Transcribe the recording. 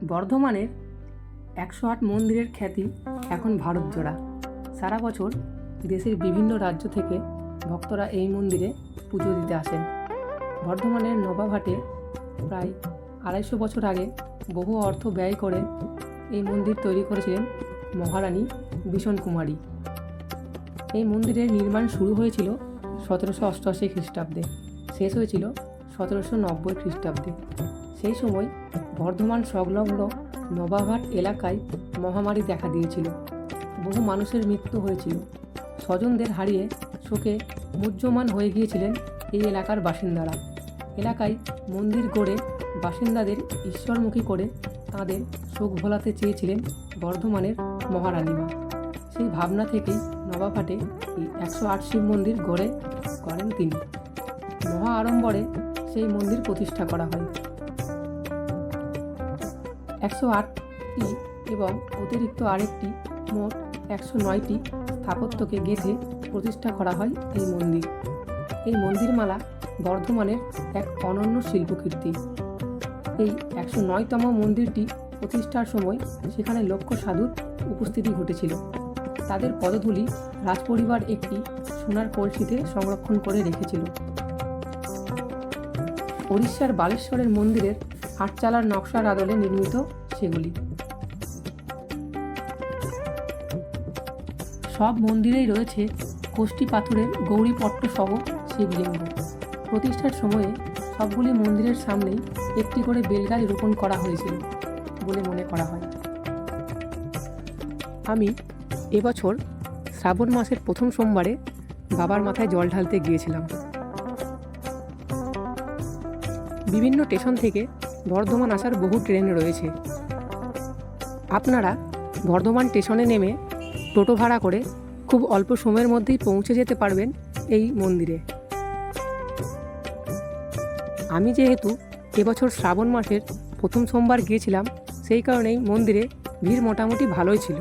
বর্ধমানের 108 মন্দিরের খ্যাতি এখন ভারত জোড়া। সারা বছর দেশের বিভিন্ন রাজ্য থেকে ভক্তরা এই মন্দিরে পুজো দিতে আসেন। বর্ধমানের নবাবহাটে প্রায় 250 বছর আগে বহু অর্থ ব্যয় করে এই মন্দির তৈরি করেছিলেন মহারানী বিষণ কুমারী। এই মন্দিরের নির্মাণ শুরু হয়েছিল 1788 খ্রিস্টাব্দে, শেষ হয়েছিল 1790 খ্রিস্টাব্দে। সেই সময় বর্ধমান সংলগ্ন নবাবহাট এলাকায় মহামারী দেখা দিয়েছিল। বহু মানুষের মৃত্যু হয়েছিল। স্বজনদের হারিয়ে শোকে মুহ্যমান হয়ে গিয়েছিলেন এই এলাকার বাসিন্দারা। এলাকায় মন্দির গড়ে বাসিন্দাদের ঈশ্বরমুখী করে তাঁদের শোক ভোলাতে চেয়েছিলেন বর্ধমানের মহারানীমা। সেই ভাবনা থেকেই নবাবহাটে এই 108 শিব মন্দির গড়ে করেন তিনি। মহা আড়ম্বরে সেই মন্দির প্রতিষ্ঠা করা হয়। 108টি এবং অতিরিক্ত আরেকটি মোট 109টি স্থাপত্যকে গেঁথে প্রতিষ্ঠা করা হয় এই মন্দির। এই মন্দিরমালা বর্ধমানের এক অনন্য শিল্পকীর্তি। এই 109তম মন্দিরটি প্রতিষ্ঠার সময় সেখানে লক্ষ সাধুর উপস্থিতি ঘটেছিল। তাদের পদধূলি রাজপরিবার একটি সোনার কলসিতে সংরক্ষণ করে রেখেছিল। ওড়িশার বালেশ্বরের মন্দিরের আটচালার নকশার আদলে নির্মিত সেগুলি। সব মন্দিরেই রয়েছে কোষ্ঠী পাথরের গৌরীপট্ট সহ শিবলিঙ্গ। প্রতিষ্ঠার সময়ে সবগুলি মন্দিরের সামনেই একটি করে বেলগাছ রোপণ করা হয়েছিল বলে মনে করা হয়। আমি এবছর শ্রাবণ মাসের প্রথম সোমবারে বাবার মাথায় জল ঢালতে গিয়েছিলাম। বিভিন্ন স্টেশন থেকে বর্ধমান আসার বহু ট্রেন রয়েছে। আপনারা বর্ধমান স্টেশনে নেমে টোটো ভাড়া করে খুব অল্প সময়ের মধ্যেই পৌঁছে যেতে পারবেন এই মন্দিরে। আমি যেহেতু এবছর শ্রাবণ মাসের প্রথম সোমবার গিয়েছিলাম, সেই কারণেই মন্দিরে ভিড় মোটামুটি ভালোই ছিল।